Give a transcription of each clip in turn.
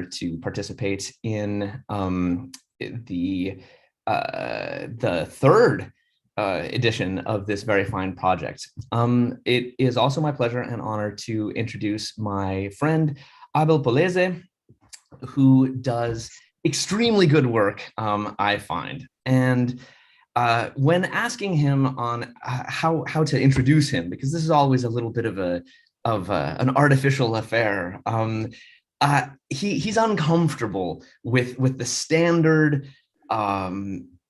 honor to participate in the third edition of this very fine project. It is also my pleasure and honor to introduce my friend Abel Polese, who does extremely good work, I find. And when asking him on how to introduce him, because this is always a little bit of an artificial affair, he's uncomfortable with the standard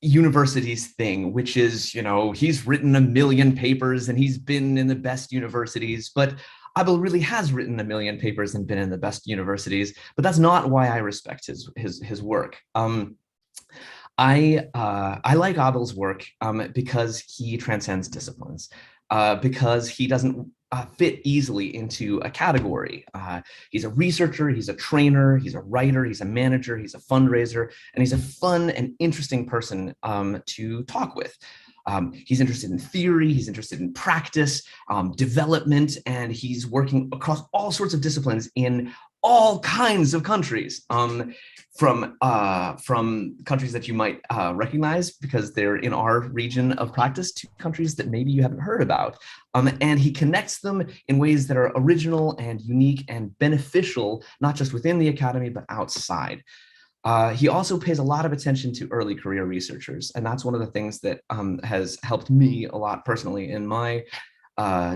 universities thing, which is, you know, he's written 1 million papers and he's been in the best universities, but Abel really has written 1 million papers and been in the best universities, but that's not why I respect his work. I like Abel's work because he transcends disciplines, because he doesn't fit easily into a category. He's a researcher, he's a trainer, he's a writer, he's a manager, he's a fundraiser, and he's a fun and interesting person to talk with. He's interested in theory, he's interested in practice, development, and he's working across all sorts of disciplines in all kinds of countries, from countries that you might recognize because they're in our region of practice to countries that maybe you haven't heard about. And he connects them in ways that are original and unique and beneficial, not just within the academy, but outside. He also pays a lot of attention to early career researchers, and that's one of the things that has helped me a lot personally in my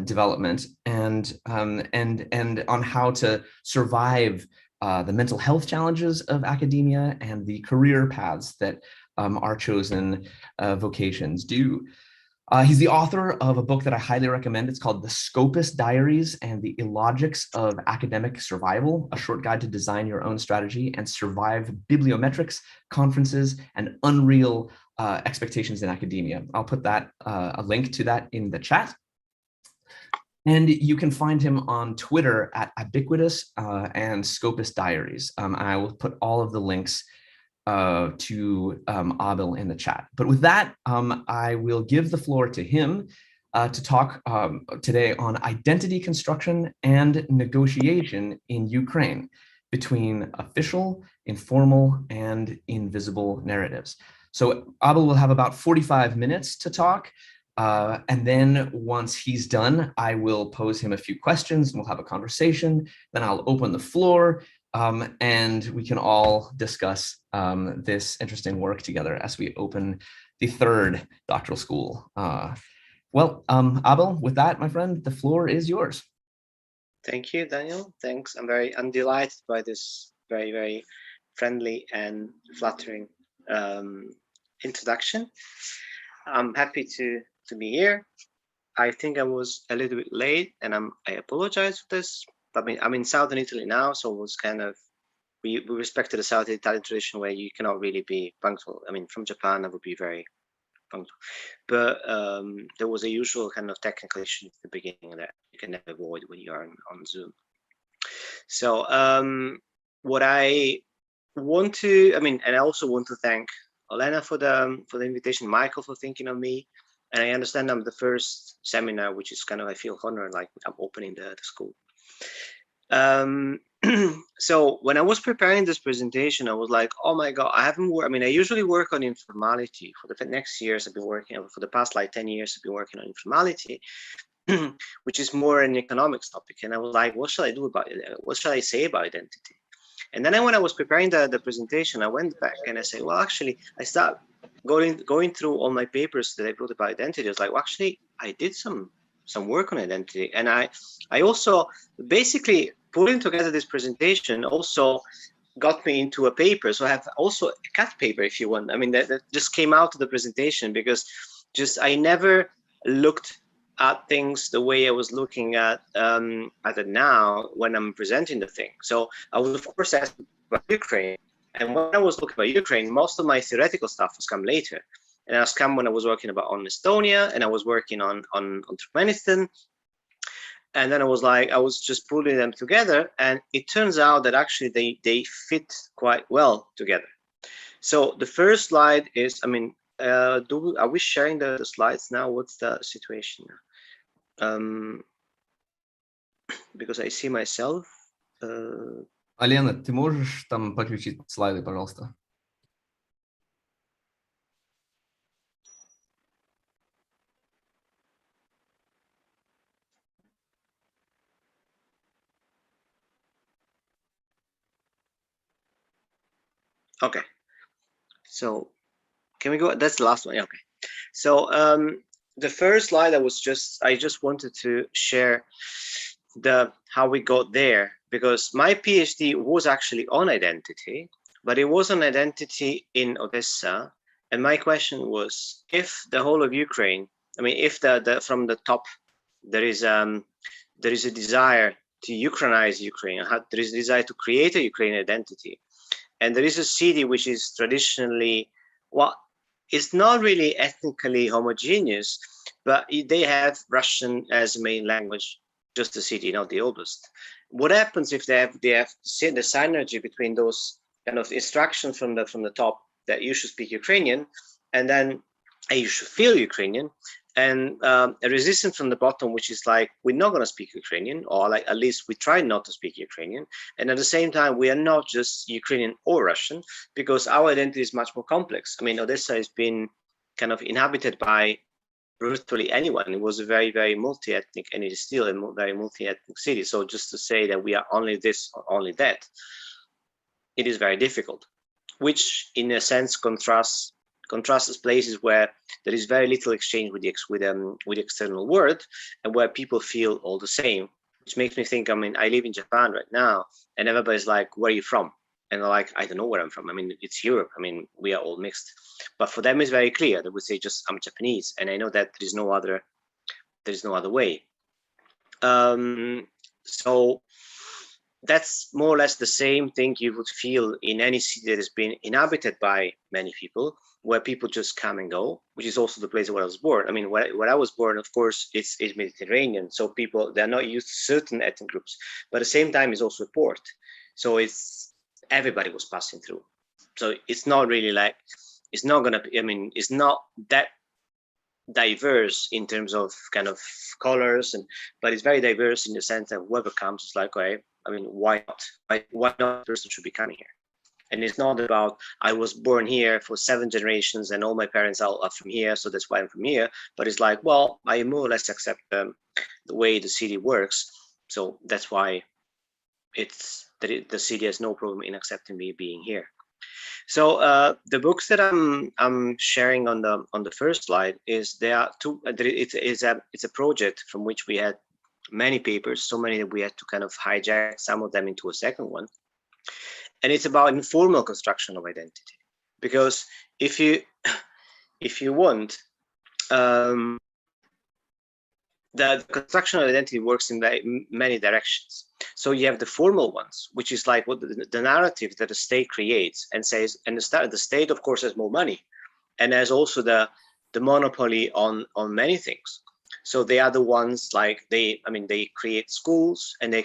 development, and on how to survive the mental health challenges of academia and the career paths that our chosen vocations do. He's the author of a book that I highly recommend. It's called The Scopus Diaries and the Illogics of Academic Survival, a short guide to design your own strategy and survive bibliometrics, conferences, and unreal expectations in academia. I'll put that a link to that in the chat. And you can find him on Twitter at Ubiquitous and Scopus Diaries. I will put all of the links to Abel in the chat. But with that, I will give the floor to him to talk today on identity construction and negotiation in Ukraine between official, informal, and invisible narratives. So Abel will have about 45 minutes to talk. And then once he's done, I will pose him a few questions and we'll have a conversation. Then I'll open the floor and we can all discuss this interesting work together as we open the third doctoral school. Abel, with that, my friend, the floor is yours. Thank you, Daniel. Thanks. I'm delighted by this very, very friendly and flattering introduction. I'm happy to be here. I think I was a little bit late and I apologize for this. I mean, I'm in southern Italy now, so it was kind of, we respected the South Italian tradition where you cannot really be punctual. I mean, from Japan, I would be very punctual. But there was a usual kind of technical issue at the beginning that you can never avoid when you are on Zoom. So what I want to, and I also want to thank Elena for the invitation, Michael for thinking of me. And I understand I'm the first seminar, which is kind of, I feel honored, like I'm opening the school. So when I was preparing this presentation, I was like, oh my God, I haven't worked. I usually work on informality. For the next years, I've been working, for the past like 10 years, I've been working on informality, which is more an economics topic. And I was like, what shall I do about it? What shall I say about identity? And then when I was preparing the presentation, I went back and I said, well, actually, I started going through all my papers that I wrote about identity. I was like, well, actually, I did some work on identity. And I also basically putting together this presentation also got me into a paper. So I have also a cut paper, if you want. That just came out of the presentation because I never looked at things the way I was looking at it now when I'm presenting the thing. So I was, of course, asked about Ukraine. And when I was looking about Ukraine, most of my theoretical stuff has come later. And it has come when I was working on Estonia and I was working on Turkmenistan. And then I was just putting them together. And it turns out that actually they fit quite well together. So the first slide is, are we sharing the slides now? What's the situation now? Because I see myself. Алена, ты можешь там подключить слайды, пожалуйста? Okay, so can we go? That's the last one. Yeah, okay. So the first slide I just wanted to share how we got there, because my PhD was actually on identity, but it was on identity in Odessa. And my question was, if the whole of Ukraine, I mean, if from the top there is a desire to Ukrainize Ukraine, there is a desire to create a Ukrainian identity, and there is a city which is traditionally, well, it's not really ethnically homogeneous, but they have Russian as a main language, just the city, not the oblast. What happens if they have the synergy between those kind of instructions from the top that you should speak Ukrainian, and then you should feel Ukrainian, and a resistance from the bottom, which is like, we're not going to speak Ukrainian, or like at least we try not to speak Ukrainian, and at the same time we are not just Ukrainian or Russian, because our identity is much more complex. I mean, Odessa has been kind of inhabited by virtually anyone. It was a very, very multi-ethnic, and it is still a very multi-ethnic city. So just to say that we are only this or only that, it is very difficult, which in a sense contrasts places where there is very little exchange with the external world, and where people feel all the same, which makes me think, I mean, I live in Japan right now, and everybody's like, where are you from? And they're like, I don't know where I'm from. I mean, it's Europe. I mean, we are all mixed. But for them, it's very clear. They would say, just, I'm Japanese. And I know that there is no other way. So that's more or less the same thing you would feel in any city that has been inhabited by many people, where people just come and go, which is also the place where I was born. I mean, where I was born, of course, it's Mediterranean. So people, they're not used to certain ethnic groups, but at the same time, it's also a port. So everybody was passing through. So it's not really like, it's not going to be, I mean, it's not that diverse in terms of kind of colors, but it's very diverse in the sense that whoever comes is like, okay, I mean, why not? Why not a person should be coming here? And it's not about, I was born here for 7 generations and all my parents are from here, so that's why I'm from here. But it's like, well, I more or less accept the way the city works. So that's why the city has no problem in accepting me being here. So the books that I'm sharing on the first slide is there are two. It's a project from which we had many papers, so many that we had to kind of hijack some of them into a second one, and it's about informal construction of identity. Because if you want, the construction of identity works in many directions. So you have the formal ones, which is like what the narrative that the state creates and says, and the state, of course, has more money and has also the monopoly on many things. So they are the ones like they create schools, and they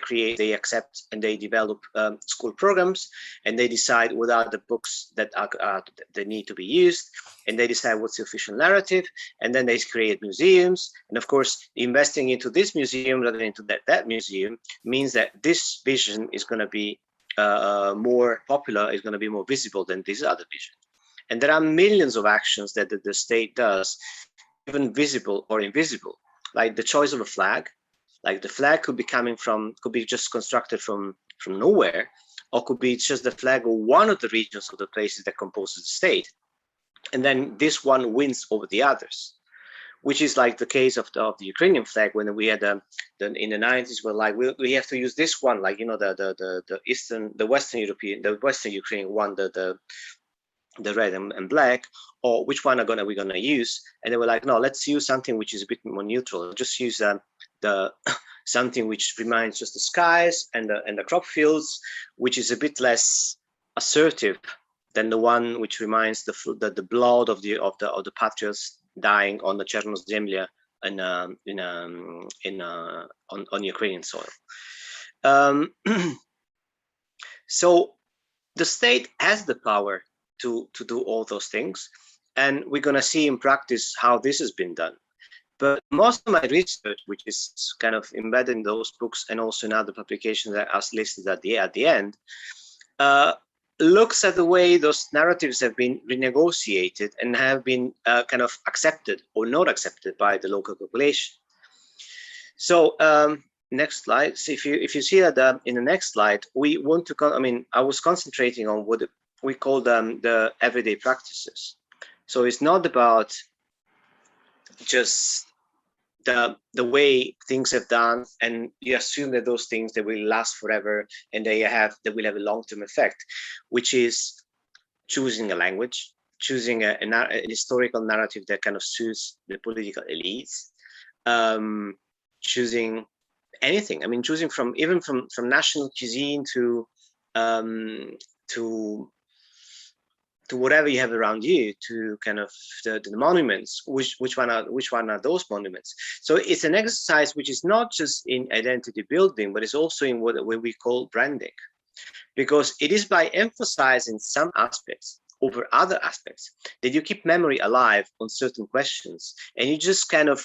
accept and they develop school programs, and they decide what are the books that that need to be used, and they decide what's the official narrative, and then they create museums. And of course, investing into this museum rather than into that museum means that this vision is going to be more popular, is going to be more visible than this other vision. And there are millions of actions that the state does, even visible or invisible, like the choice of a flag. Like the flag could be just constructed from nowhere, or could be just the flag of one of the regions of the places that composes the state. And then this one wins over the others, which is like the case of the Ukrainian flag, when we had in the 90s, we're like, we have to use this one, like, you know, the Western Ukrainian one, the red and black, or which one are we gonna use? And they were like, no, let's use something which is a bit more neutral. Just use the something which reminds just the skies and the crop fields, which is a bit less assertive than the one which reminds the blood of the patriots dying on the Chernozemlia and on Ukrainian soil. So the state has the power to do all those things, and we're going to see in practice how this has been done. But most of my research, which is kind of embedded in those books and also in other publications that are listed at the end, looks at the way those narratives have been renegotiated and have been kind of accepted or not accepted by the local population. So next slide. So if you see that in the next slide, we want to, I was concentrating on what we call the everyday practices. So it's not about just the way things have done, and you assume that those things they will last forever and they will have a long-term effect, which is choosing a language, choosing an historical narrative that kind of suits the political elites, choosing anything. I mean, choosing from national cuisine to whatever you have around you, to kind of the monuments, which one are those monuments. So it's an exercise which is not just in identity building, but it's also in what we call branding, because it is by emphasizing some aspects over other aspects that you keep memory alive on certain questions, and you just kind of,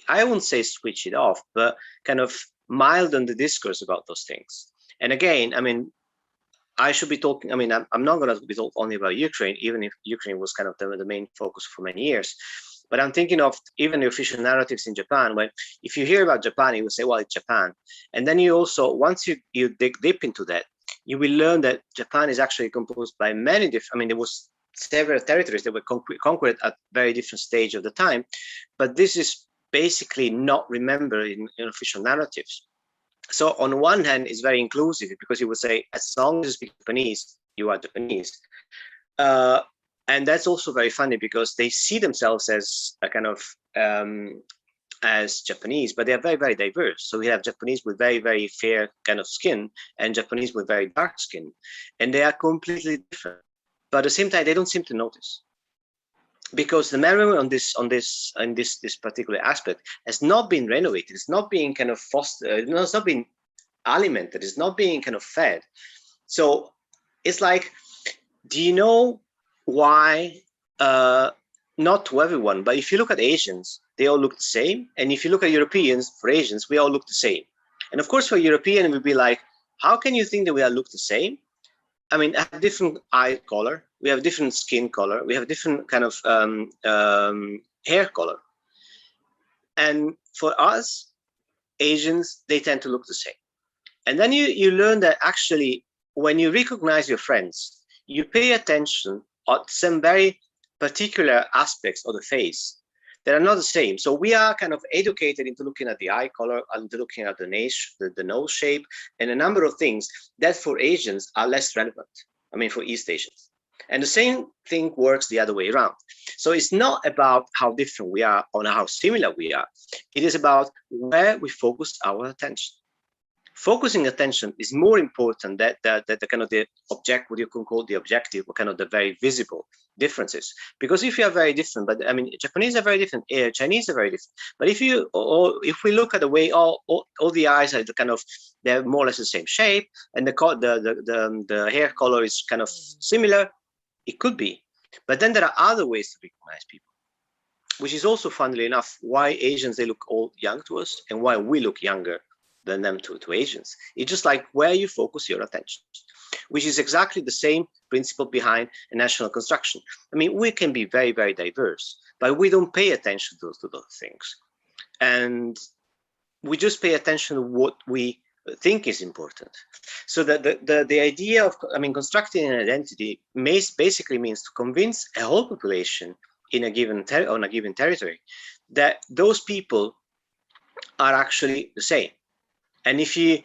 I won't say switch it off, but kind of mild on the discourse about those things. And again, I mean, I should be talking, I mean, I'm not going to be talking only about Ukraine, even if Ukraine was kind of the main focus for many years. But I'm thinking of even the official narratives in Japan, where if you hear about Japan, you will say, well, it's Japan. And then you also, once you dig deep into that, you will learn that Japan is actually composed by many different, I mean, there was several territories that were conquered at very different stage of the time. But this is basically not remembered in official narratives. So on one hand, it's very inclusive, because you would say, as long as you speak Japanese, you are Japanese. And that's also very funny, because they see themselves as a kind of as Japanese, but they are very, very diverse. So we have Japanese with very, very fair kind of skin, and Japanese with very dark skin, and they are completely different. But at the same time, they don't seem to notice, because the memory on this particular aspect has not been renovated. It's not being kind of fostered. It's not being alimented. It's not being kind of fed. So it's like, do you know why? Not to everyone, but if you look at Asians, they all look the same. And if you look at Europeans, for Asians, we all look the same. And of course, for a European, it would be like, how can you think that we all look the same? I mean, I have different eye color, we have different skin color, we have different kind of hair color. And for us, Asians, they tend to look the same. And then you learn that actually, when you recognize your friends, you pay attention to some very particular aspects of the face that are not the same. So we are kind of educated into looking at the eye color, and looking at the nose shape, and a number of things that for Asians are less relevant. I mean, for East Asians. And the same thing works the other way around. So it's not about how different we are or how similar we are. It is about where we focus our attention. Focusing attention is more important than the kind of the object, what you can call the objective, or kind of the very visible differences. Because if you are very different, but I mean, Japanese are very different, Chinese are very different. But if we look at the way all the eyes are they're more or less the same shape, and the hair color is kind of similar, it could be. But then there are other ways to recognize people, which is also, funnily enough, why Asians, they look all young to us, and why we look younger than them to Asians. It's just like where you focus your attention, which is exactly the same principle behind a national construction. I mean, we can be very, very diverse, but we don't pay attention to those things. And we just pay attention to what we think is important. So that the idea of, I mean, constructing an identity basically means to convince a whole population in a given territory that those people are actually the same. And if you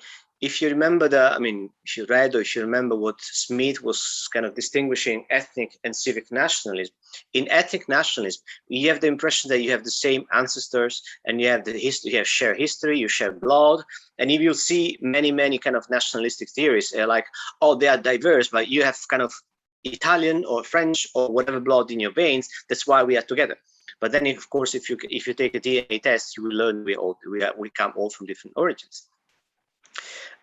remember if you read, or if you remember what Smith was kind of distinguishing ethnic and civic nationalism. In ethnic nationalism, you have the impression that you have the same ancestors, and you have the history, you have shared history, you share blood. And if you see many kind of nationalistic theories, like, oh, they are diverse, but you have kind of Italian or French or whatever blood in your veins. That's why we are together. But then, of course, if you take a DNA test, you will learn we come all from different origins.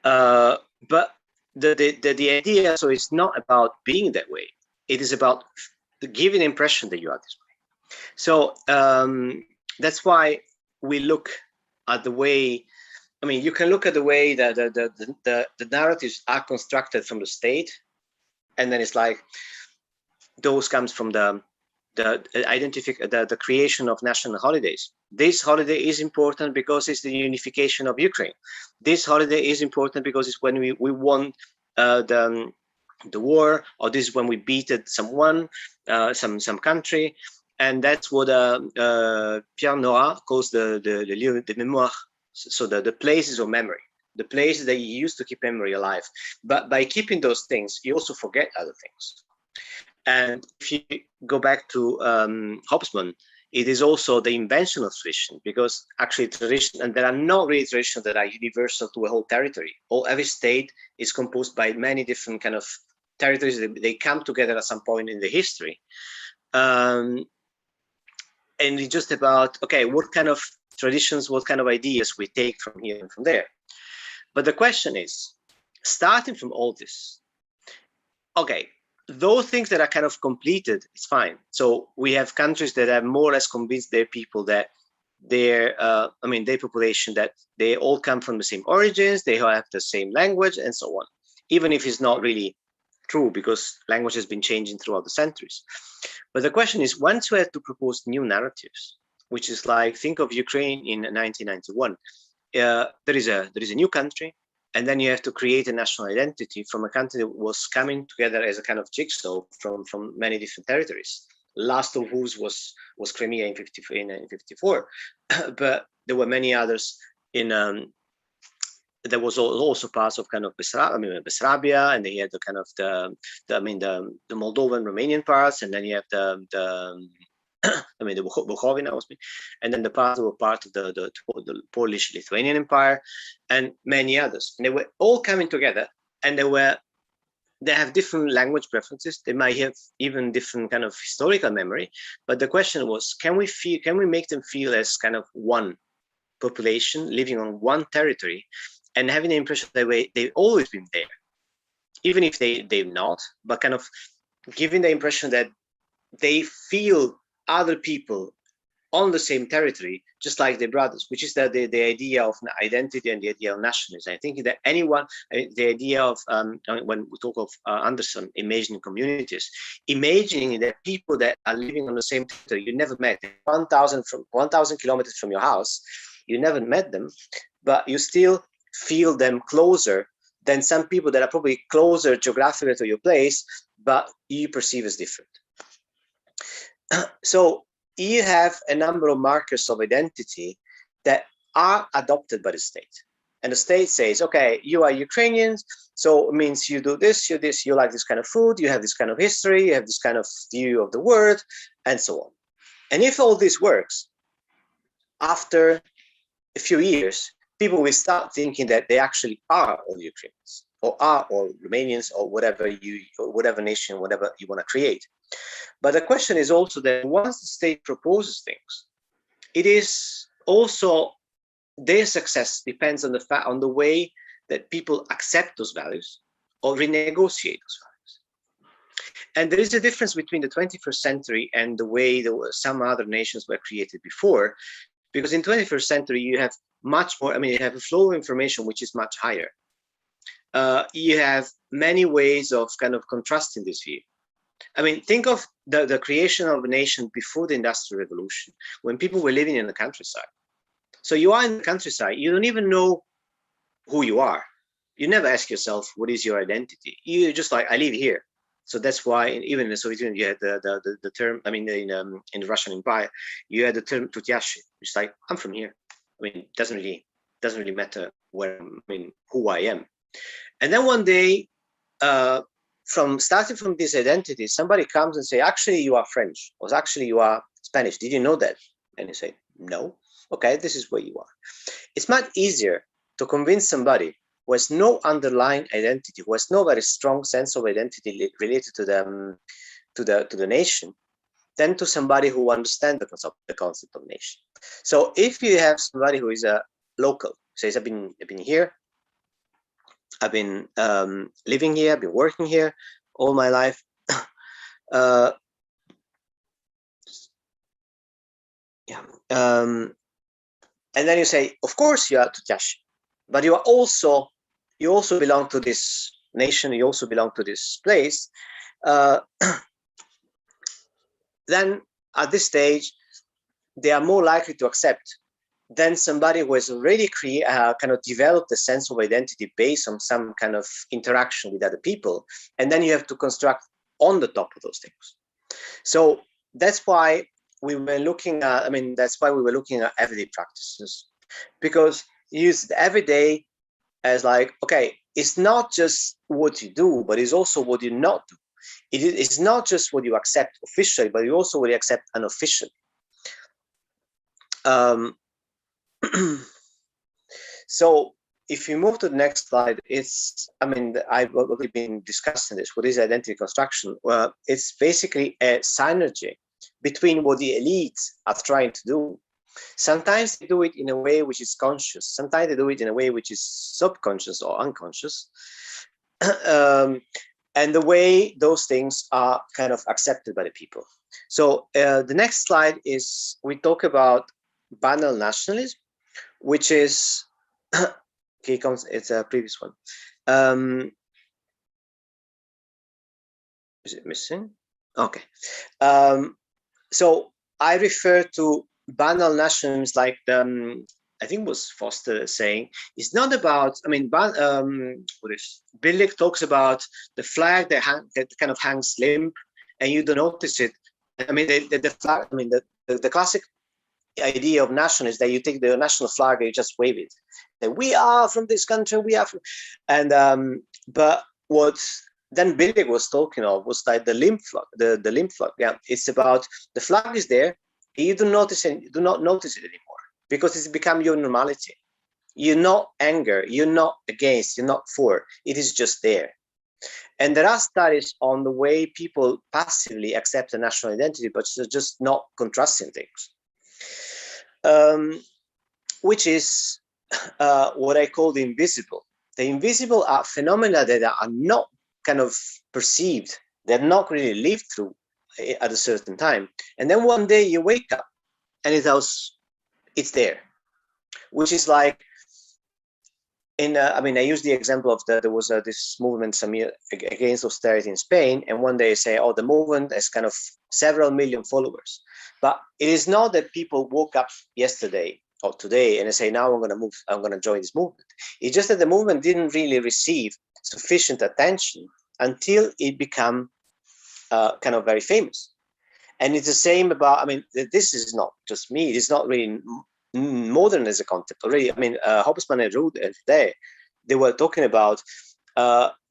But the idea, so it's not about being that way. It is about giving the impression that you are this way. So That's why we look at the way, I mean, you can look at the way that the narratives are constructed from the state, and then it's like those comes from the creation of national holidays. This holiday is important because it's the unification of Ukraine. This holiday is important because it's when we won the war, or this is when we beated someone, some country, and that's what Pierre Nora calls the lieu de mémoire. So the places of memory, the places that you use to keep memory alive. But by keeping those things, you also forget other things. And if you go back to Hobsbawm, it is also the invention of tradition, because actually tradition, and there are not really traditions that are universal to a whole territory. Every state is composed by many different kind of territories. They come together at some point in the history. And it's just about, okay, what kind of traditions, what kind of ideas we take from here and from there. But the question is, starting from all this, okay, those things that are kind of completed, it's fine. So we have countries that have more or less convinced their people that their population, that they all come from the same origins, they all have the same language and so on, even if it's not really true, because language has been changing throughout the centuries. But the question is, once you have to propose new narratives, which is like, think of Ukraine in 1991, there is a new country, and then you have to create a national identity from a country that was coming together as a kind of jigsaw from many different territories. Last of whose was Crimea in 1954, but there were many others in. There was also parts of kind of Bessarabia, and then you had the kind of the Moldovan Romanian parts, and then you have the Bukovina, and then the parts that were part of the Polish Lithuanian Empire, and many others. And they were all coming together, and they have different language preferences. They might have even different kind of historical memory. But the question was, can we make them feel as kind of one population living on one territory, and having the impression that they've always been there, even if they've not, but kind of giving the impression that they feel other people on the same territory, just like their brothers, which is the idea of identity and the idea of nationalism. I think that the idea of, when we talk of Anderson, imagining communities, imagining that people that are living on the same territory, you never met, 1,000 kilometers from your house, you never met them, but you still feel them closer than some people that are probably closer geographically to your place, but you perceive as different. So you have a number of markers of identity that are adopted by the state. And the state says, okay, you are Ukrainians, so it means you do this, you like this kind of food, you have this kind of history, you have this kind of view of the world, and so on. And if all this works, after a few years, people will start thinking that they actually are all Ukrainians, or are all Romanians, or whatever nation, whatever you want to create. But the question is also that once the state proposes things, it is also their success depends on the way that people accept those values or renegotiate those values. And there is a difference between the 21st century and the way that some other nations were created before, because in 21st century you have much more. You have a flow of information which is much higher. You have many ways of kind of contrasting this view. Think of the creation of a nation before the Industrial Revolution, when people were living in the countryside. So you are in the countryside, you don't even know who you are. You never ask yourself, what is your identity? You're just like, I live here. So that's why even in the Soviet Union, you had the term, in the Russian Empire, you had the term Tutyashi, which is like, I'm from here. It doesn't really matter who I am. And then one day, starting from this identity, somebody comes and say, actually you are French, or actually you are Spanish. Did you know that? And you say, no. Okay, this is where you are. It's much easier to convince somebody who has no underlying identity, who has no very strong sense of identity related to the nation, than to somebody who understands the concept of nation. So if you have somebody who is a local, says, I've been here, I've been living here, I've been working here all my life. Yeah. And then you say, of course you are Tutjash, but you also belong to this nation, you also belong to this place. Then at this stage, they are more likely to accept than somebody who has already kind of developed a sense of identity based on some kind of interaction with other people. And then you have to construct on the top of those things. So that's why we were looking at, that's why we were looking at everyday practices, because you use everyday as like, okay, it's not just what you do, but it's also what you not do. It's not just what you accept officially, but you also what you accept unofficially. So if you move to the next slide, I've already been discussing this. What is identity construction? Well, it's basically a synergy between what the elites are trying to do. Sometimes they do it in a way which is conscious. Sometimes they do it in a way which is subconscious or unconscious. And the way those things are kind of accepted by the people. So the next slide is, we talk about banal nationalism, which is, okay, it's a previous one. Is it missing? Okay. So I refer to banal nationalism like I think it was Foster saying, it's not about, what is Billig talks about the flag that kind of hangs limp and you don't notice it. The flag, the classic idea of national is that you take the national flag and you just wave it. That we are from this country, we are from, and but what then Billig was talking of was like the limp flag, the limp flag. Yeah, it's about the flag is there, you do not notice it anymore because it's become your normality. You're not anger, you're not against, you're not for. It is just there. And there are studies on the way people passively accept a national identity, but just not contrasting things. Which is what I call the invisible. The invisible are phenomena that are not kind of perceived. They're not really lived through at a certain time. And then one day you wake up and it's there, which is like, I use the example of there was this movement some year against austerity in Spain, and one day say, oh, the movement has kind of several million followers. But it is not that people woke up yesterday or today and they say, now I'm going to join this movement. It's just that the movement didn't really receive sufficient attention until it became kind of very famous. And it's the same about, this is not just me, it's not really modern as a concept already. Hobsbawm and Ruud there, they were talking about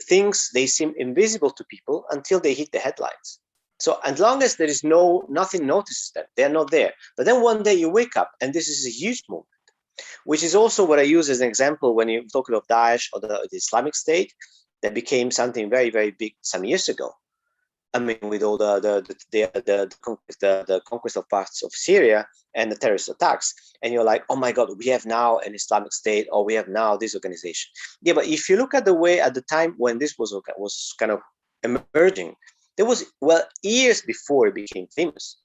things, they seem invisible to people until they hit the headlines. So as long as there is nothing notices them, they are not there. But then one day you wake up and this is a huge movement, which is also what I use as an example when you talk about Daesh or the Islamic State that became something very, very big some years ago. With all the conquest of parts of Syria and the terrorist attacks, and you're like, oh my God, we have now an Islamic State, or we have now this organization. Yeah, but if you look at the way at the time when this was kind of emerging, there was, well, years before it became famous.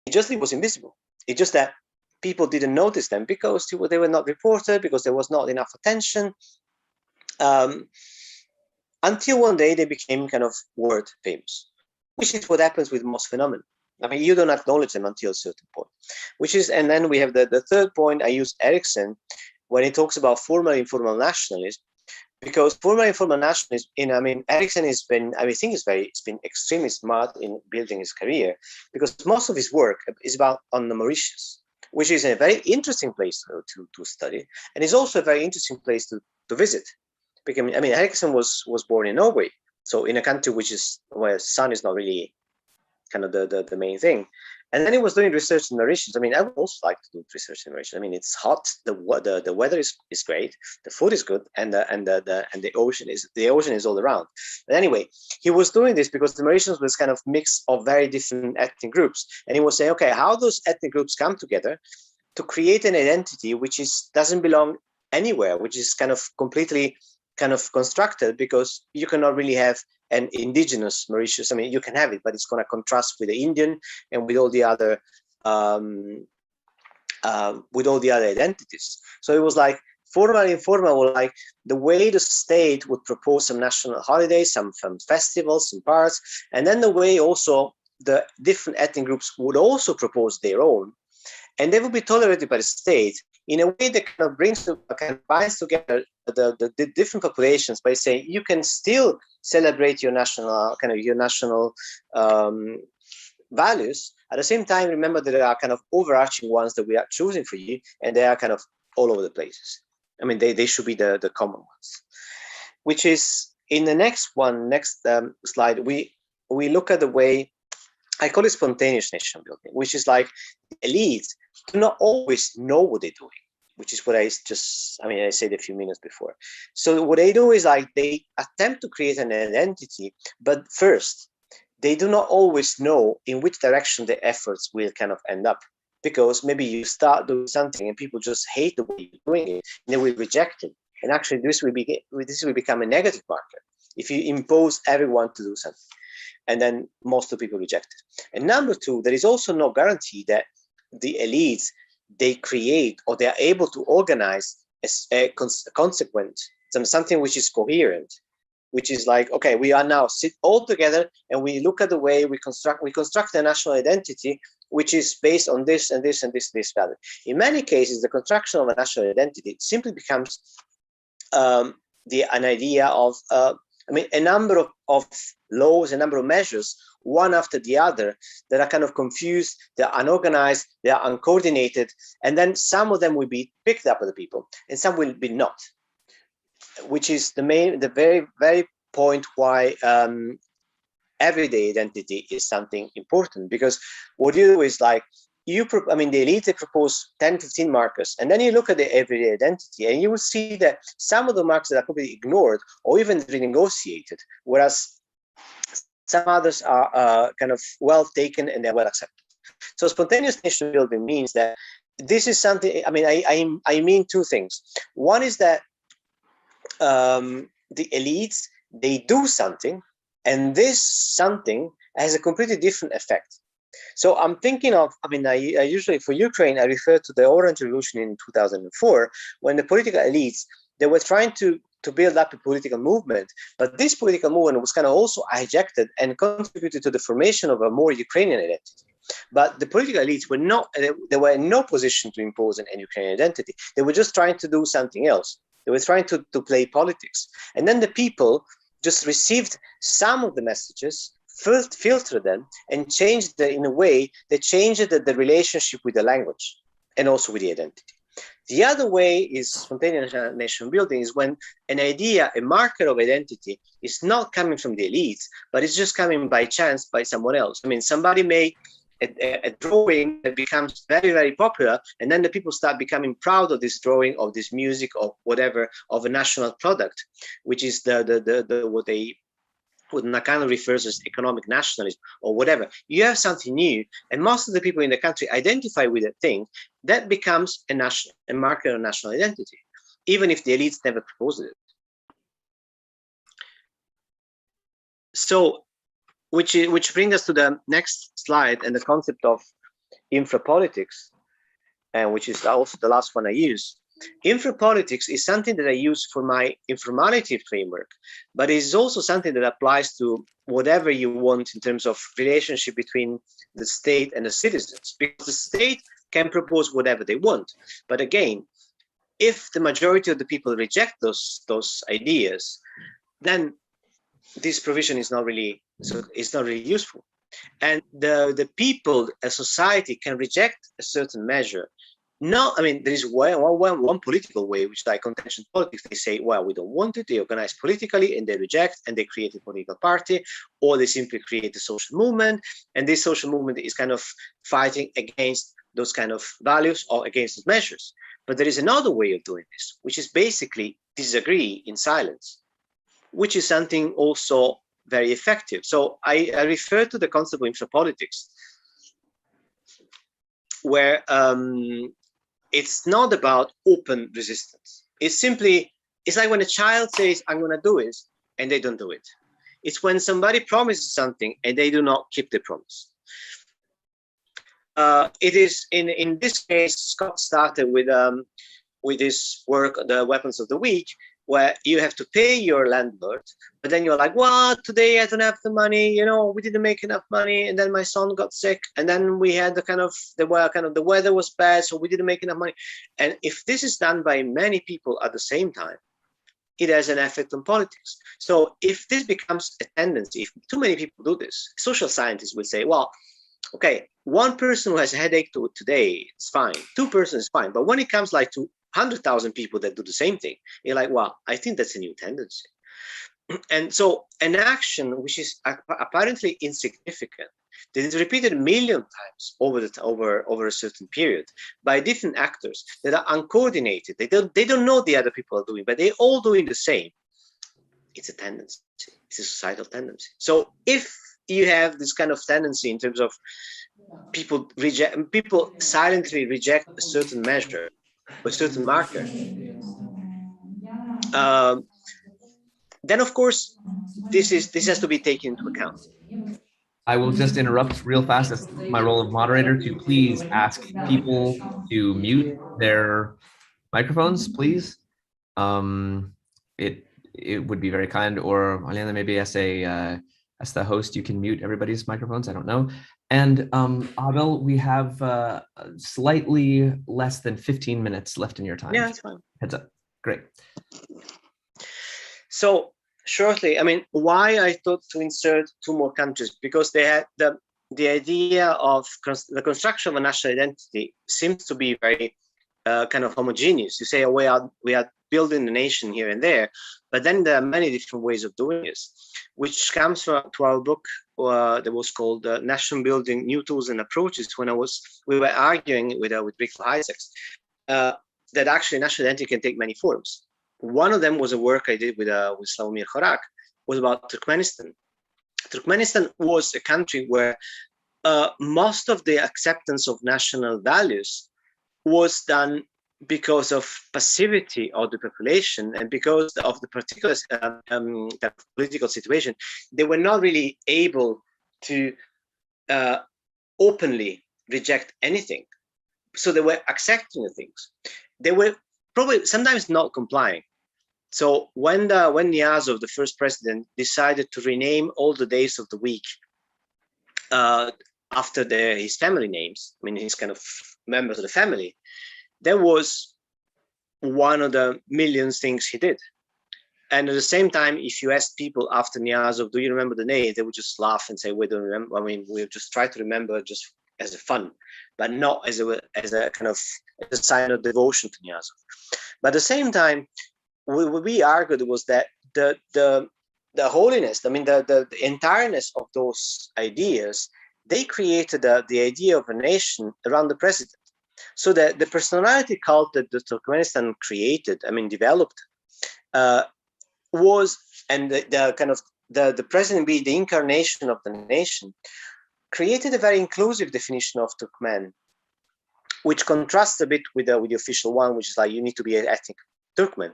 It was invisible. It's just that people didn't notice them because they were not reported, because there was not enough attention. Until one day they became kind of world famous, which is what happens with most phenomena. You don't acknowledge them until a certain point, and then we have the third point. I use Erickson when he talks about formal informal nationalism, because formal informal nationalism, Erickson has been, he's been extremely smart in building his career, because most of his work is on the Mauritius, which is a very interesting place to study, and is also a very interesting place to visit. Because Erickson was born in Norway, so in a country where sun is not really kind of the main thing. And then he was doing research in Mauritius. I would also like to do research in Mauritius. It's hot, the weather is great, the food is good, and the ocean is all around. But anyway, he was doing this because the Mauritians was kind of mix of very different ethnic groups, and he was saying, okay, how those ethnic groups come together to create an identity which doesn't belong anywhere, which is kind of completely kind of constructed, because you cannot really have an indigenous Mauritius. You can have it, but it's going to contrast with the Indian and with all the other with all the other identities. So it was like formal and informal were like the way the state would propose some national holidays, some festivals, some parts, and then the way also the different ethnic groups would also propose their own, and they would be tolerated by the state in a way that kind of binds together the different populations by saying you can still celebrate your national values. At the same time, remember that there are kind of overarching ones that we are choosing for you, and they are kind of all over the places. I mean, they should be the common ones. Which is in the next slide, we look at the way I call it spontaneous nation building, which is like elites do not always know what they're doing, which is what I said a few minutes before. So what they do is like they attempt to create an identity, but first, they do not always know in which direction the efforts will kind of end up, because maybe you start doing something and people just hate the way you're doing it and they will reject it. And actually this will become a negative marker if you impose everyone to do something. And then most of the people reject it. And number two, there is also no guarantee that the elites, they create or they are able to organize a consequent, something which is coherent, which is like, okay, we are now sit all together and we look at the way we construct a national identity, which is based on this and this and this value. In many cases, the construction of a national identity simply becomes an idea of, a number of laws, a number of measures, one after the other, that are kind of confused, they're unorganized, they are uncoordinated, and then some of them will be picked up by the people and some will be not. Which is the very, very point why everyday identity is something important, because what you do is like, the elite, they propose 10, 15 markers, and then you look at the everyday identity and you will see that some of the markers are completely ignored or even renegotiated, whereas some others are kind of well taken and they're well accepted. So spontaneous nation building means that this is something, I mean two things. One is that the elites, they do something, and this something has a completely different effect. So I'm thinking of, I usually for Ukraine, I refer to the Orange Revolution in 2004, when the political elites, they were trying to build up a political movement, but this political movement was kind of also hijacked and contributed to the formation of a more Ukrainian identity. But the political elites they were in no position to impose an Ukrainian identity. They were just trying to do something else. They were trying to play politics. And then the people just received some of the messages, filtered them, and changed them in a way that changed the relationship with the language and also with the identity. The other way is spontaneous nation building, is when an idea, a marker of identity, is not coming from the elites, but it's just coming by chance by someone else. Somebody made a drawing that becomes very, very popular, and then the people start becoming proud of this drawing, of this music, or whatever, of a national product, which is what Nakano refers as economic nationalism or whatever. You have something new, and most of the people in the country identify with that thing. That becomes a marker of national identity, even if the elites never proposed it. So, which brings us to the next slide and the concept of infrapolitics, and which is also the last one I use. Infrapolitics is something that I use for my informality framework, but it is also something that applies to whatever you want in terms of relationship between the state and the citizens, because the state can propose whatever they want. But again, if the majority of the people reject those ideas, then this provision is not really useful. And the people, a society, can reject a certain measure. No, there is one political way, which is like contention politics. They say, well, we don't want it. They organize politically and they reject, and they create a political party, or they simply create a social movement. And this social movement is kind of fighting against those kind of values or against those measures. But there is another way of doing this, which is basically disagree in silence, which is something also very effective. So I refer to the concept of infrapolitics, where it's not about open resistance. It's like when a child says, I'm going to do it, and they don't do it. It's when somebody promises something and they do not keep the promise. it is in this case, Scott started with this work, the Weapons of the Week, where you have to pay your landlord, but then you're like, well, today I don't have the money, we didn't make enough money, and then my son got sick, and then we had the weather was bad, so we didn't make enough money. And if this is done by many people at the same time, it has an effect on politics. So if this becomes a tendency, if too many people do this, social scientists will say, well, okay, one person who has a headache today, it's fine. Two persons is fine. But when it comes like to 100,000 people that do the same thing, you're like, well, I think that's a new tendency. And so an action which is apparently insignificant, that is repeated a million times over a certain period by different actors that are uncoordinated. They don't know the other people are doing, but they're all doing the same. It's a tendency. It's a societal tendency. So if you have this kind of tendency in terms of people silently reject a certain measure, a certain marker, then of course this has to be taken into account. I will just interrupt real fast as my role of moderator to please ask people to mute their microphones, please. It would be very kind, or Aliana, maybe as the host, you can mute everybody's microphones. I don't know. And Abel, we have slightly less than 15 minutes left in your time. Yeah, that's fine. Heads up. Great. So shortly, I mean, why I thought to insert two more countries, because they had the idea of the construction of a national identity seems to be very kind of homogeneous. You say, oh, we are building the nation here and there, but then there are many different ways of doing this, which comes to our book that was called Nation Building: New Tools and Approaches. When we were arguing with Brickel Isaacs that actually national identity can take many forms. One of them was a work I did with Slavomir Horak, was about Turkmenistan. Turkmenistan was a country where most of the acceptance of national values was done because of passivity of the population and because of the particular political situation. They were not really able to openly reject anything. So they were accepting the things. They were probably sometimes not complying. So when Niazov, the first president, decided to rename all the days of the week after his family names, I mean, his kind of members of the family, that was one of the millions things he did. And at the same time, if you ask people after Niazov, do you remember the name? They would just laugh and say, we don't remember. I mean, we just try to remember just as a fun, but not as a kind of a sign of devotion to Niazov. But at the same time, what we argued was that the holiness, I mean, the entireness of those ideas, they created the idea of a nation around the president. So that the personality cult that the Turkmenistan created, I mean, developed, was, and the kind of the president being the incarnation of the nation, created a very inclusive definition of Turkmen, which contrasts a bit with the official one, which is like you need to be an ethnic Turkmen.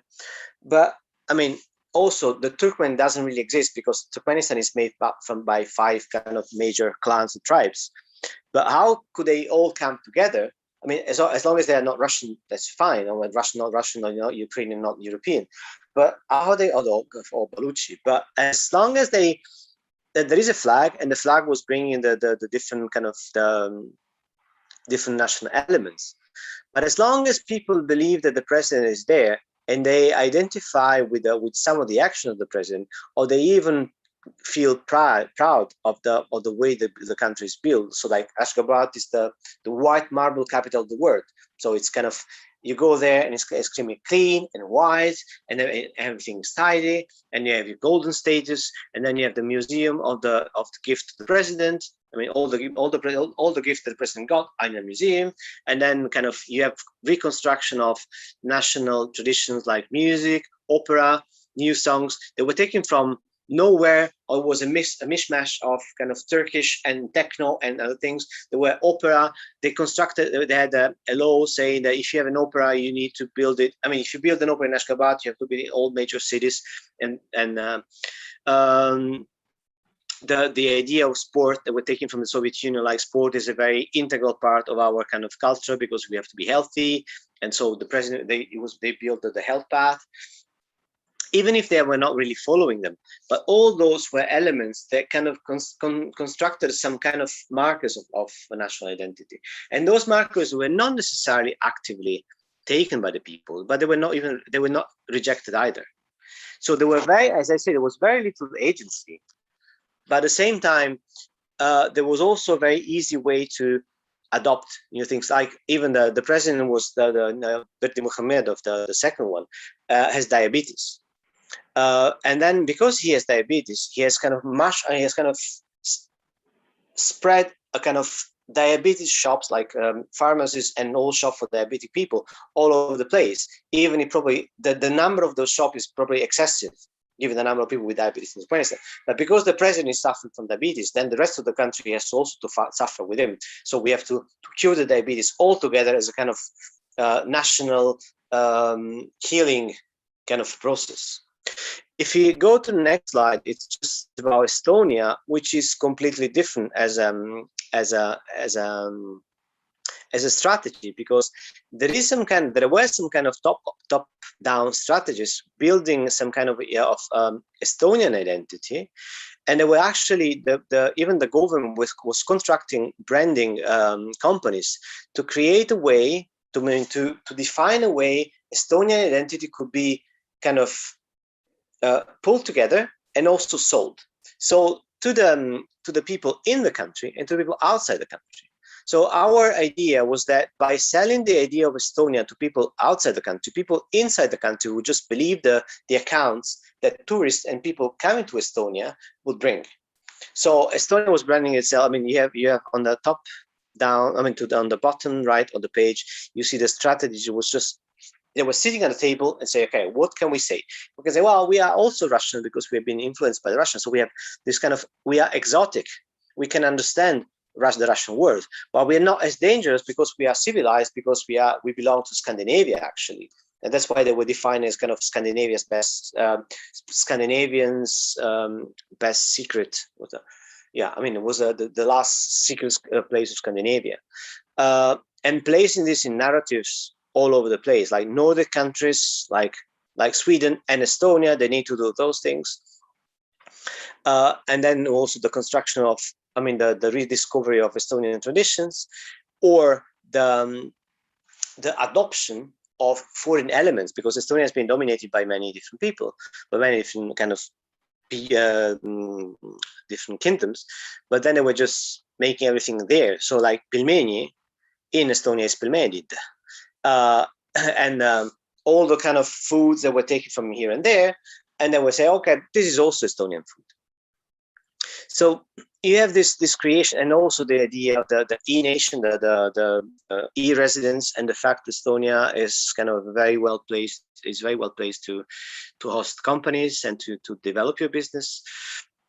But I mean, also the Turkmen doesn't really exist because Turkmenistan is made up by 5 kind of major clans and tribes. But how could they all come together? I mean, as long as they are not Russian, that's fine. Or Russian, not Russian, or not Ukrainian, not European. But how they or Baluchi? But as long as there is a flag, and the flag was bringing the different kind of different national elements. But as long as people believe that the president is there and they identify with some of the action of the president, or they even feel proud of the way the country is built. So like Ashgabat is the white marble capital of the world. So it's kind of, you go there and it's extremely clean and white, and everything's tidy, and you have your golden status, and then you have the museum of the gift to the president. I mean, all the gifts that the president got are in the museum, and then kind of you have reconstruction of national traditions like music, opera, new songs that were taken from nowhere, or was a mishmash of kind of Turkish and techno and other things. There were opera. They had a law saying that if you have an opera, you need to build it. I mean, if you build an opera in Ashgabat, you have to be in all major cities, and the idea of sport that we're taking from the Soviet Union, like sport is a very integral part of our kind of culture because we have to be healthy. And so the president, they built the health path, even if they were not really following them. But all those were elements that kind of constructed some kind of markers of a national identity. And those markers were not necessarily actively taken by the people, but they were not rejected either. So there were as I said, there was very little agency. But at the same time, there was also a very easy way to adopt new things. Like even the president was Berdi Mohamed of the second one, has diabetes. And then because he has diabetes, he has kind of spread a kind of diabetes shops, like pharmacies and all shops for diabetic people all over the place. Even if probably the number of those shops is probably excessive, given the number of people with diabetes in Afghanistan. But because the president is suffering from diabetes, then the rest of the country has also to suffer with him. So we have to cure the diabetes altogether as a kind of national healing kind of process. If you go to the next slide, it's just about Estonia, which is completely different as a strategy, because there were some kind of top-down strategies building some kind of Estonian identity, and there were actually even the government was constructing branding companies to create a way to define a way Estonian identity could be kind of pulled together and also sold. So to the people in the country and to the people outside the country. So our idea was that by selling the idea of Estonia to people outside the country, people inside the country would just believe the accounts that tourists and people coming to Estonia would bring. So Estonia was branding itself. I mean, you have on the top down, on the bottom right of the page, you see the strategy was just, they were sitting at the table and say, okay, what can we say? We can say, well, we are also Russian because we have been influenced by the Russians. So we have this kind of, we are exotic. We can understand the Russian world, but we are not as dangerous because we are civilized, because we belong to Scandinavia, actually. And that's why they were defined as kind of Scandinavia's best, Scandinavians' best secret. It was the last secret place of Scandinavia. And placing this in narratives all over the place, like Nordic countries, like Sweden and Estonia, they need to do those things. And then also the construction of, the rediscovery of Estonian traditions, or the adoption of foreign elements, because Estonia has been dominated by many different people, by many different kind of different kingdoms, but then they were just making everything there. So like pilmeni in Estonia is pilmenid. And all the kind of foods that were taken from here and there, and then we say, okay, this is also Estonian food. So you have this creation, and also the idea of the e-nation, the e-residence, and the fact Estonia is kind of very well placed to host companies and to develop your business.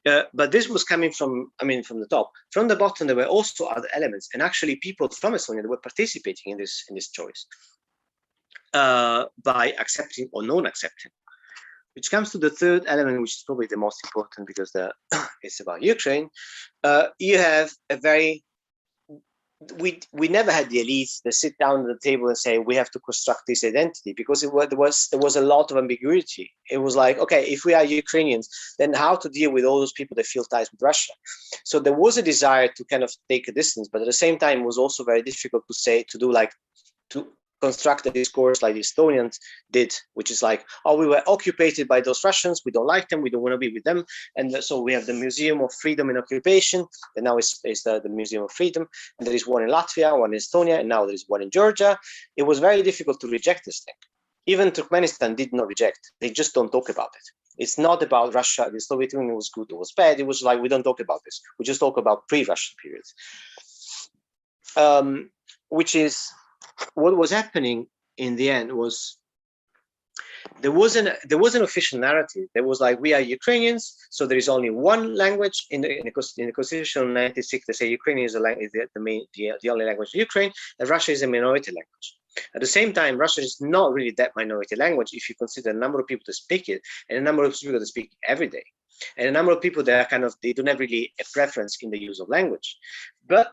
But this was coming from the top. From the bottom, there were also other elements, and actually people from Estonia that were participating in this choice by accepting or non-accepting. Which comes to the third element, which is probably the most important, because it's about Ukraine. You have a very, we never had the elites that sit down at the table and say, we have to construct this identity, because there was a lot of ambiguity. It was like, okay, if we are Ukrainians, then how to deal with all those people that feel ties with Russia? So there was a desire to kind of take a distance, but at the same time, it was also very difficult to construct a discourse like the Estonians did, which is like, oh, we were occupied by those Russians, we don't like them, we don't want to be with them. And so we have the Museum of Freedom and Occupation, and now it's the Museum of Freedom, and there is one in Latvia, one in Estonia, and now there is one in Georgia. It was very difficult to reject this thing. Even Turkmenistan did not reject, they just don't talk about it. It's not about Russia, the Soviet Union was good or was bad, it was like, we don't talk about this, we just talk about pre-Russian periods. Which is, what was happening in the end was there was an official narrative. There was like, we are Ukrainians, so there is only one language in the Constitution of 1996. They say Ukrainian is the only language in Ukraine, and Russia is a minority language. At the same time, Russian is not really that minority language if you consider the number of people that speak it and the number of people that speak every day. and a number of people that are kind of, they don't have really a preference in the use of language. But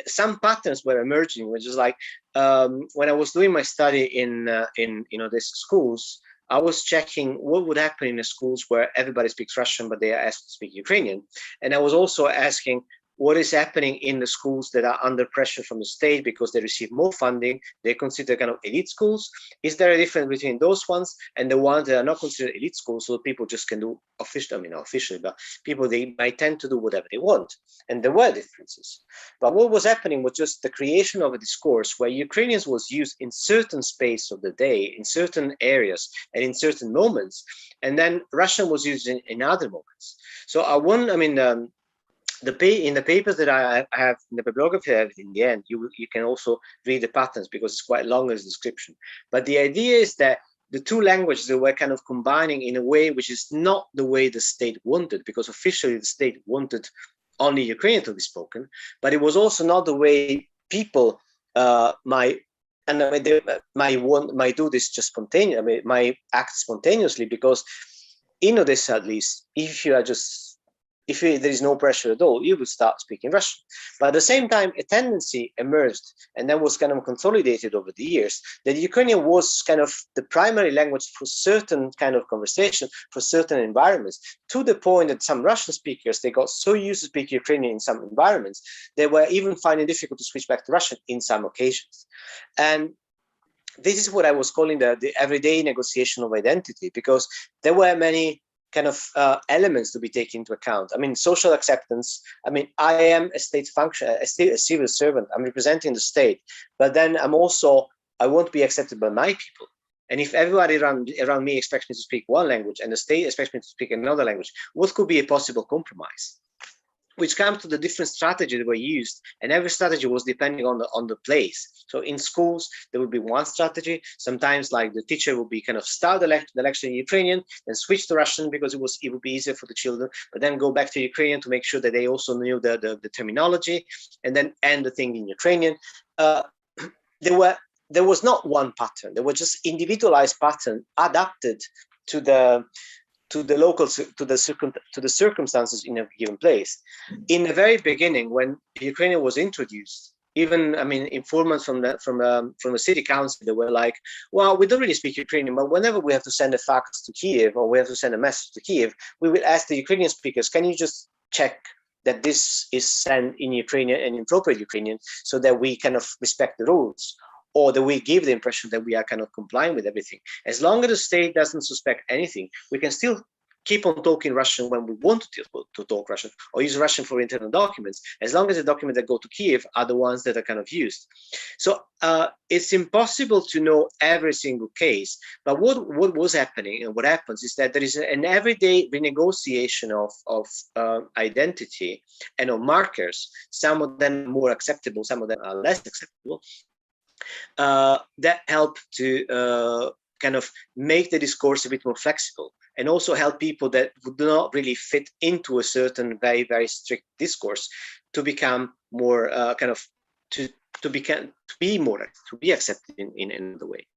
some patterns were emerging, which is like when I was doing my study in these schools, I was checking what would happen in the schools where everybody speaks Russian, but they are asked to speak Ukrainian. And I was also asking what is happening in the schools that are under pressure from the state because they receive more funding. They consider kind of elite schools. Is there a difference between those ones and the ones that are not considered elite schools, so people just can do officially, I mean, not officially, but people, they might tend to do whatever they want. And there were differences. But what was happening was just the creation of a discourse where Ukrainians was used in certain space of the day, in certain areas, and in certain moments. And then Russian was used in other moments. So in the papers that I have, in the bibliography I have in the end, you can also read the patterns because it's quite long as description. But the idea is that the two languages that were kind of combining in a way which is not the way the state wanted, because officially the state wanted only Ukrainian to be spoken, but it was also not the way people might do this just spontaneously. I mean, might act spontaneously, because in Odessa, at least, if there is no pressure at all, you would start speaking Russian. But at the same time, a tendency emerged, and that was kind of consolidated over the years, that Ukrainian was kind of the primary language for certain kind of conversation, for certain environments, to the point that some Russian speakers, they got so used to speak Ukrainian in some environments, they were even finding it difficult to switch back to Russian in some occasions. And this is what I was calling the everyday negotiation of identity, because there were many kind of elements to be taken into account. I mean, social acceptance. I mean, I am a state function, a civil servant. I'm representing the state, but then I won't be accepted by my people. And if everybody around me expects me to speak one language and the state expects me to speak another language, what could be a possible compromise? Which comes to the different strategies that were used, and every strategy was depending on the place. So in schools, there would be one strategy. Sometimes, like, the teacher would be kind of start the lecture in Ukrainian, then switch to Russian because it would be easier for the children, but then go back to Ukrainian to make sure that they also knew the terminology, and then end the thing in Ukrainian. There was not one pattern. There were just individualized pattern adapted to the circumstances in a given place. In the very beginning, when Ukrainian was introduced, even, I mean, informants from the city council, they were like, well, we don't really speak Ukrainian, but whenever we have to send a fax to Kiev or we have to send a message to Kiev, we will ask the Ukrainian speakers, can you just check that this is sent in Ukrainian and in proper Ukrainian, so that we kind of respect the rules, or that we give the impression that we are kind of complying with everything. As long as the state doesn't suspect anything, we can still keep on talking Russian when we want to talk Russian, or use Russian for internal documents, as long as the documents that go to Kiev are the ones that are kind of used. So it's impossible to know every single case, but what was happening and what happens is that there is an everyday renegotiation of identity and of markers. Some of them are more acceptable, some of them are less acceptable, that help to kind of make the discourse a bit more flexible, and also help people that would not really fit into a certain very, very strict discourse to become more to be accepted in another way.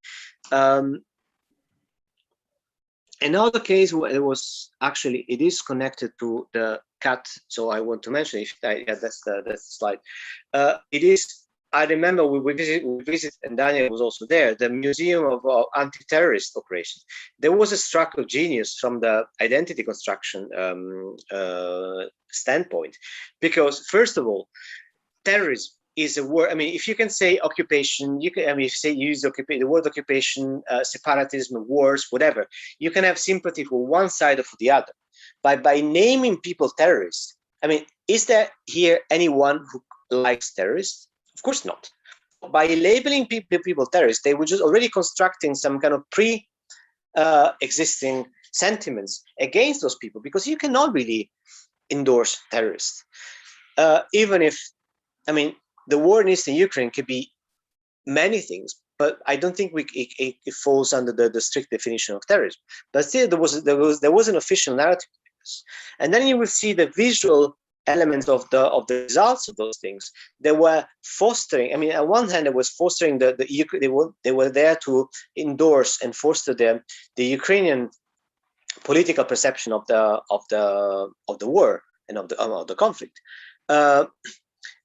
Another case where it is connected to the cat, so I want to mention it. That's the slide. It is. I remember we visited, and Daniel was also there, the Museum of Antiterrorist Operations. There was a stroke of genius from the identity construction standpoint, because first of all, terrorism is a word. I mean, if you can say occupation, you can. I mean, if you use the word occupation, separatism, wars, whatever, you can have sympathy for one side or for the other. But by naming people terrorists, I mean, is there here anyone who likes terrorists? Of course not. By labeling people terrorists, they were just already constructing some kind of pre-existing sentiments against those people, because you cannot really endorse terrorists. Even if, I mean, the war in Eastern Ukraine could be many things, but I don't think it falls under the strict definition of terrorism. But still, there was an official narrative. And then you will see the visual elements of the results of those things. They were fostering. I mean, on one hand, it was fostering they were there to endorse and foster the Ukrainian political perception of the war and of the conflict.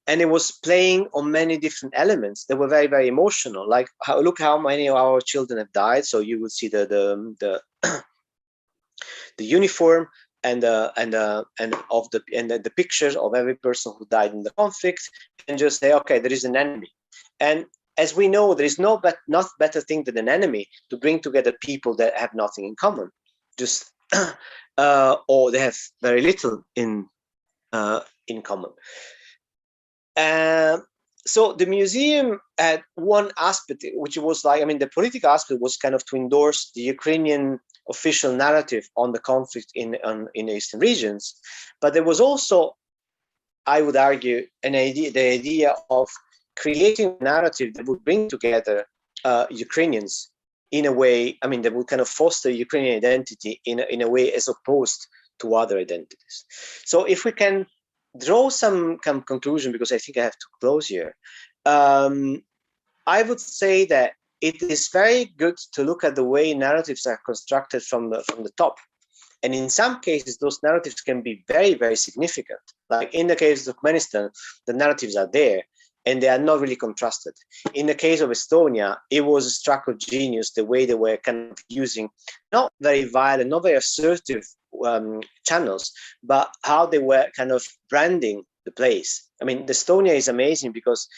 And it was playing on many different elements that were very, very emotional. Like, look how many of our children have died. So you would see the uniform and the pictures of every person who died in the conflict, and just say, okay, there is an enemy. And as we know, there is not better thing than an enemy to bring together people that have nothing in common, just or they have very little in common. So the museum had one aspect, which was like, I mean, the political aspect was kind of to endorse the Ukrainian official narrative on the conflict in the eastern regions. But there was also, I would argue, the idea of creating a narrative that would bring together Ukrainians in a way, I mean, that would kind of foster Ukrainian identity in a way as opposed to other identities. So if we can draw some kind of conclusion, because I think I have to close here, I would say that it is very good to look at the way narratives are constructed from the top. And in some cases, those narratives can be very, very significant. Like in the case of Turkmenistan, the narratives are there and they are not really contrasted. In the case of Estonia, it was a stroke of genius, the way they were kind of using not very violent, not very assertive channels, but how they were kind of branding the place. I mean, Estonia is amazing because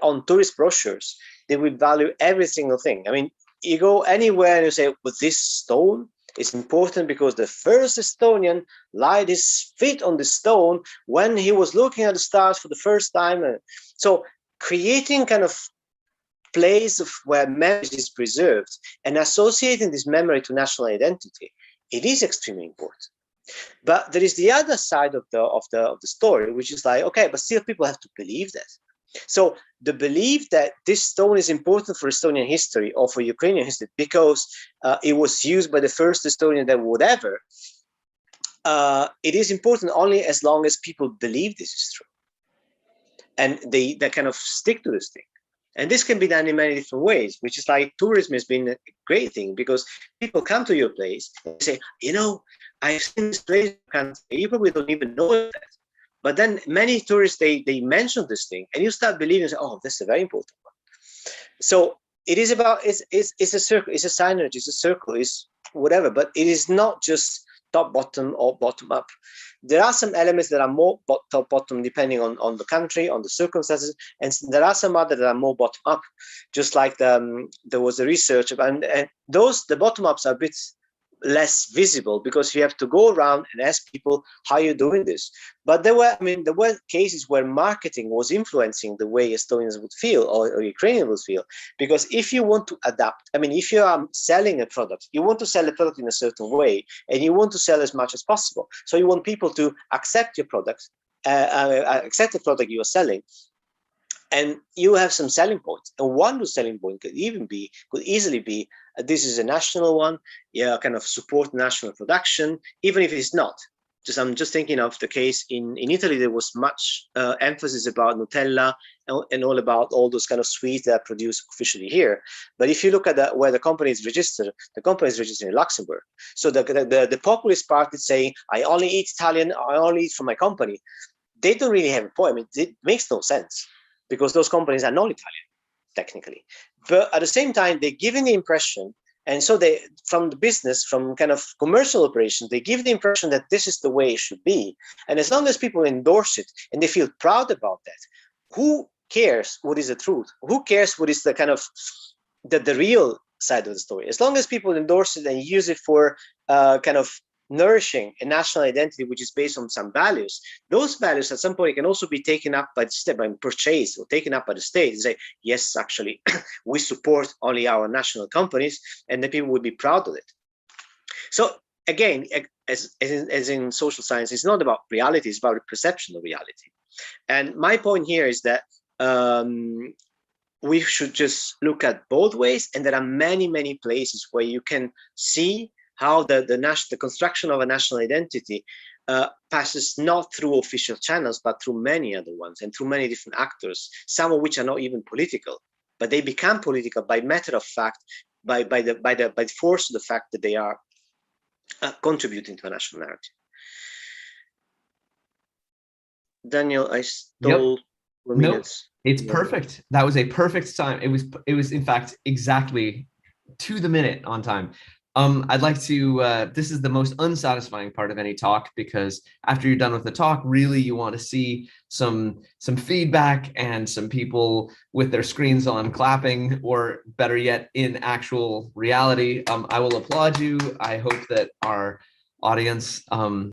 on tourist brochures, they will value every single thing. I mean, you go anywhere and you say, well, this stone is important because the first Estonian laid his feet on the stone when he was looking at the stars for the first time. So creating kind of place of where memory is preserved and associating this memory to national identity, it is extremely important. But there is the other side of the story, which is like, okay, but still people have to believe that. So the belief that this stone is important for Estonian history or for Ukrainian history because it was used by the first Estonian that would ever, it is important only as long as people believe this is true. And they kind of stick to this thing. And this can be done in many different ways, which is like tourism has been a great thing because people come to your place and say, you know, I've seen this place, you probably don't even know that. But then many tourists, they mention this thing and you start believing, oh, this is a very important one. So it is about, it's a circle, it's a signage, it's a circle, it's whatever, but it is not just top, bottom or bottom up. There are some elements that are more top, bottom, depending on the country, on the circumstances, and there are some other that are more bottom up. Just like there was a research about, and the bottom ups are a bit less visible because you have to go around and ask people how you're doing this. But there were cases where marketing was influencing the way Estonians would feel or Ukrainians would feel. Because if you want to adapt, I mean, if you are selling a product, you want to sell a product in a certain way and you want to sell as much as possible. So you want people to accept your product, accept the product you are selling. And you have some selling points, and one of the selling point could easily be this is a national one. Yeah, kind of support national production, even if it's not. I'm just thinking of the case in Italy. There was much emphasis about Nutella and all all those kind of sweets that are produced officially here. But if you look at where the company is registered, the company is registered in Luxembourg. So the populist party is saying, I only eat Italian, I only eat from my company. They don't really have a point. I mean, it makes no sense, because those companies are not Italian, technically. But at the same time, they're giving the impression, and so they, from the business, from kind of commercial operations, they give the impression that this is the way it should be. And as long as people endorse it and they feel proud about that, who cares what is the truth? Who cares what is the kind of the real side of the story? As long as people endorse it and use it for kind of nourishing a national identity which is based on some values, those values at some point can also be taken up by the state, by purchase or taken up by the state and say, yes, actually, we support only our national companies, and the people would be proud of it. So again, as in social science, it's not about reality, it's about the perception of reality. And my point here is that we should just look at both ways, and there are many, many places where you can see how the construction of a national identity passes not through official channels, but through many other ones and through many different actors, some of which are not even political, but they become political by matter of fact, by the force of the fact that they are contributing to a national narrative. Daniel, I Yep. stole 4 Nope. minutes. It's perfect. That was a perfect time. It was in fact exactly to the minute on time. I'd like to, this is the most unsatisfying part of any talk, because after you're done with the talk, really you want to see some feedback and some people with their screens on clapping, or better yet, in actual reality. I will applaud you. I hope that our audience